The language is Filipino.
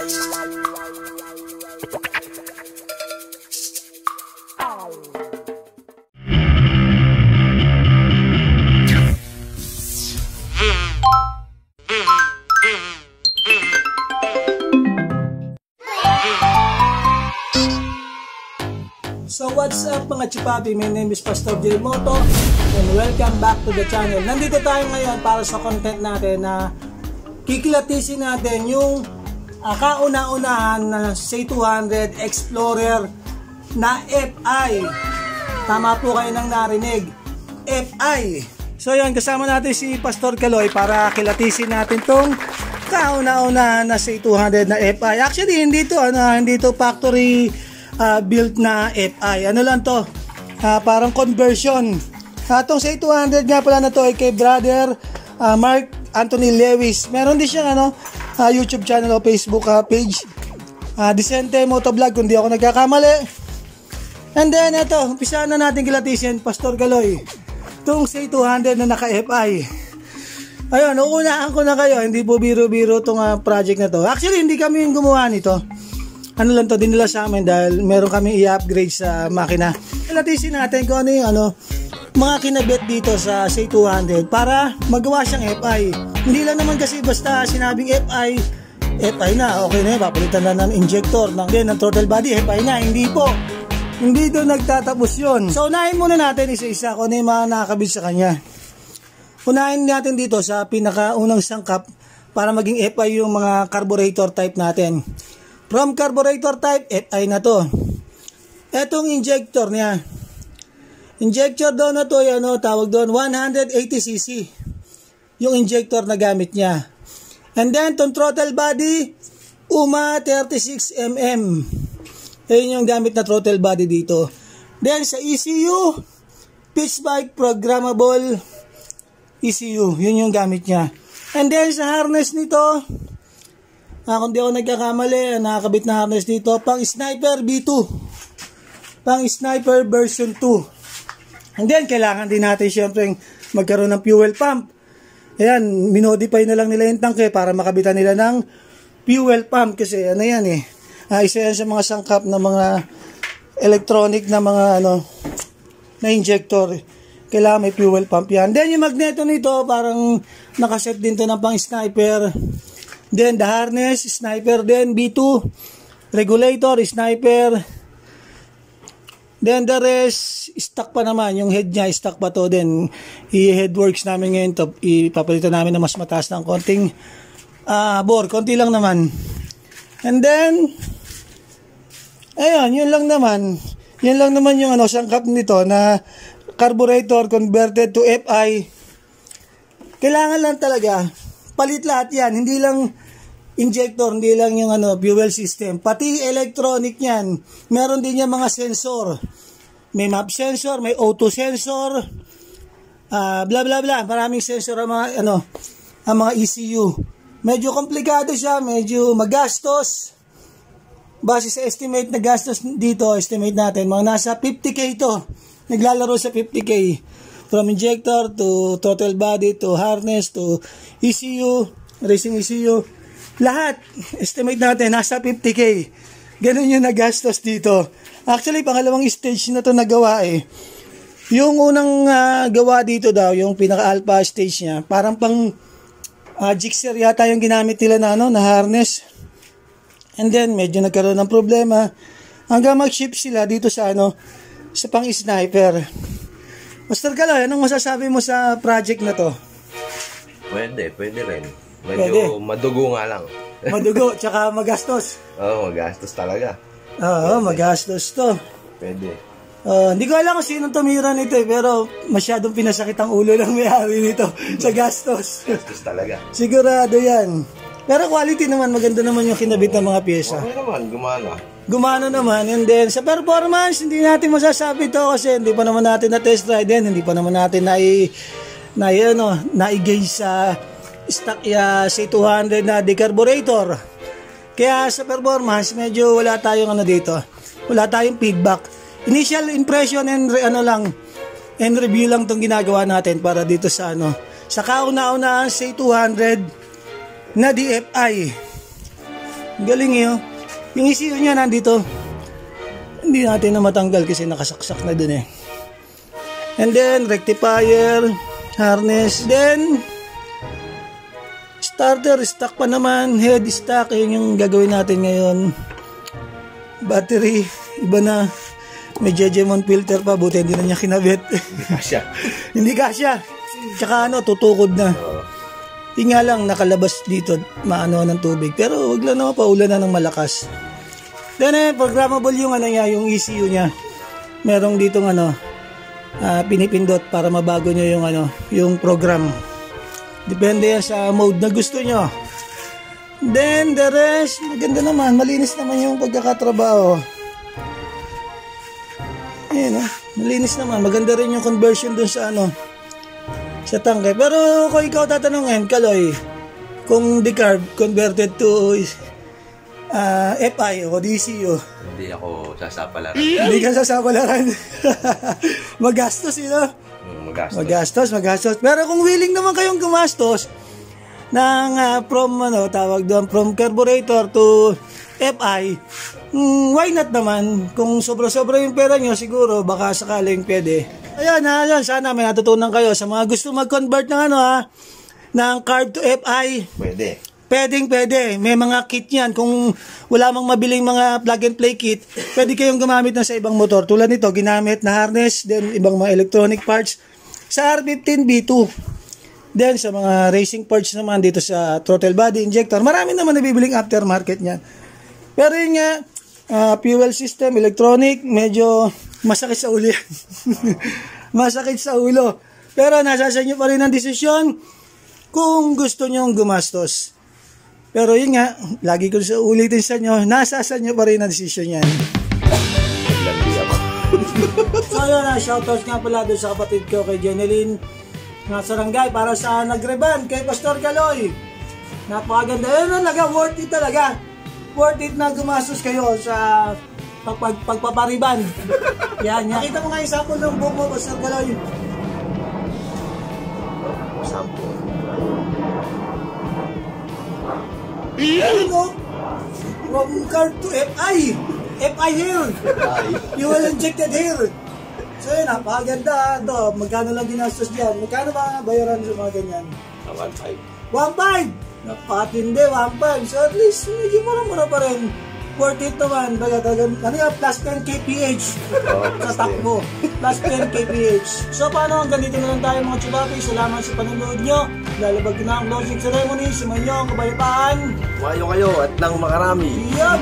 So what's up mga Chipapi, my name is Pastor Jay Moto and welcome back to the channel. Nandito tayo ngayon para sa content natin na kikilatisin natin yung kauna-unahan na C200 Explorer na FI. Tama po kayo nang narinig, FI. So yun, kasama natin si Pastor Kaloy para kilatisin natin tong kauna-unahan na C200 na FI. Actually hindi to factory built na FI. Ano lang to? Parang conversion. Itong C200 nga pala na to ay kay brother Mark Anthony Lewis. Meron din siyang YouTube channel o Facebook page. Decente Motovlog kung di ako nagkakamali. And then ito, umpisa na natin kilatisin, Pastor Galoy. Itong C200 na naka-FI. Ayun, uunahan ko na kayo. Hindi po biro-biro itong project na to. Actually, hindi kami yung gumawa nito. Ano lang to, dinila sa amin dahil meron kami i-upgrade sa makina. Kilatisin natin kung ano yung mga kinabit dito sa C200 para magawa siyang FI. Hindi lang naman kasi basta sinabing FI na, okay na yun, papalitan na ng injector, ng throttle body, FI na. Hindi po. Hindi doon nagtatapos yun. So, unahin muna natin isa-isa kung ano yung mga nakakabit sa kanya. Unahin natin dito sa pinakaunang sangkap para maging FI yung mga carburetor type natin. From carburetor type, FI na to. Etong injector niya. Injector daw na to, tawag doon, 180cc. Yung injector na gamit niya. And then, tong throttle body, UMA 36mm. Yun yung gamit na throttle body dito. Then, sa ECU, pitch bike programmable ECU. Yun yung gamit niya. And then, sa harness nito, kung di ako nagkakamali, nakakabit na harness dito, pang Sniper B2. Pang Sniper version 2. And then, kailangan din natin syempre magkaroon ng fuel pump. Ayan, minodify na lang nila yung tangke para makabitan nila ng fuel pump. Kasi ano yan isa yan sa mga sangkap na mga electronic na mga na injector. Kailangan may fuel pump yan. Then, yung magneto nito, parang nakaset din to ng pang Sniper. Then the harness, Sniper din, B2, regulator, Sniper. Then the rest, stock pa naman, yung head niya, stock pa to din. I-headworks namin ngayon to, ipapalitan namin na mas mataas ng konting bore, konti lang naman. And then, ayun, yun lang naman yung sangkap nito na carburetor converted to FI. Kailangan lang talaga palit lahat yan, hindi lang injector, hindi lang yung fuel system, pati electronic yan. Meron din yung mga sensor, may map sensor, may auto sensor, bla bla bla, maraming sensor ang mga ang mga ECU. Medyo komplikado siya, medyo magastos. Base sa estimate na gastos dito, estimate natin mga nasa 50k to, naglalaro sa 50k. From injector to throttle body to harness to ECU, racing ECU, lahat, estimate natin, nasa 50k. Ganun yung nagastos dito. Actually, pangalawang stage na to nagawa Yung unang gawa dito daw, yung pinaka-alpha stage niya, parang pang Gixxer yata yung ginamit nila na harness. And then, medyo nagkaroon ng problema hanggang mag-ship sila dito sa sa pang Sniper. Pastor Kaloy, anong masasabi mo sa project na to? Pwede rin. Medyo madugo nga lang. Madugo, tsaka magastos. Oo, magastos talaga. Oo, magastos to. Pwede. Hindi ko alam kung sinong tumira nito pero masyadong pinasakit ang ulo ng may-ari nito sa gastos. Gastos talaga. Sigurado yan. Pero quality naman, maganda naman yung kinabit ng mga pyesa. Okay naman, gumana. Gumana naman, and then sa performance, hindi natin masasabi to kasi hindi pa naman natin na-test ride din, hindi pa naman natin na-i-gauge sa stock C200 na decarburetor. Kaya sa performance, medyo wala tayong dito. Wala tayong feedback. Initial impression and review lang tong ginagawa natin para dito sa sa kauna-una C200 na DFI. Galing eh. Oh. Yung ECU niya nandito. Hindi natin na matanggal kasi nakasaksak na dun eh. And then, rectifier, harness, then starter, stock pa naman, head stock, yun yung gagawin natin ngayon. Battery, iba na. May Jejemon filter pa, buti hindi na niya kinabit. Hindi kasya. Hindi kasya. Tsaka tutukod na. Yung nga lang, nakalabas dito, maano ng tubig. Pero wag lang naman paulan na ng malakas. Then programmable yung niya, yung ECU niya. Merong ditong pinipindot para mabago nyo yung yung program. Depende yan sa mode na gusto nyo. Then the rest, maganda naman, malinis naman yung pagkakatrabaho. Ayan, malinis naman, maganda rin yung conversion dun sa sa tangke. Pero kung ikaw tatanungin, Kaloy, kung decarb converted to FI o DCO, Hindi ako sasapalaran. hindi ka sasapalaran. Magastos Magastos. Pero kung willing naman kayong gumastos ng from carburetor to FI, why not naman? Kung sobra-sobra yung pera nyo, siguro baka sakaling pwede. Ayan, sana may natutunan kayo sa mga gusto mag-convert ng ng carb to FI. Pwede. May mga kit yan. Kung wala mang mabiling mga plug and play kit, pwede kayong gumamit na sa ibang motor. Tulad nito, ginamit na harness, then ibang mga electronic parts sa R15B2. Then sa mga racing parts naman dito sa throttle body injector, marami naman nabibiling aftermarket niyan. Pero yun nga, fuel system, electronic, medyo masakit sa ulo yan. Masakit sa ulo. Pero nasa sa inyo pa rin ang desisyon kung gusto nyong gumastos. Pero yun nga, lagi ko ulitin sa inyo, nasa sa inyo pa rin ang desisyon yan. So yun, shoutouts nga pala doon sa kapatid ko kay Jeneline nga Sarangay para sa nagreban kay Pastor Kaloy. Napakaganda. Yun talaga, worth it talaga. Worth it na gumastos kayo sa pagpapariban. Yan. Nakita mo nga yung sample ng buhok mo, Pastor Kaloy. Sample. From carb to FI. FI hair. Fuel injected hair. So yun, napakaganda. Ito, magkano lang ginastos dyan? Magkano ba bayaran sa mga ganyan? 1.5. 1.5! Napakatindi, 1.5. So at least, medyo mura-mura pa rin. Worth it naman. Ano yung plus 10 kph sa takbo. Plus 10 kph. So paano, ganito na lang tayo mga chubapi. Salamat sa panonood nyo. Lalabag na ang closing ceremony. Sumayon, kabayapaan. Mayo kayo at nang makarami. Yan!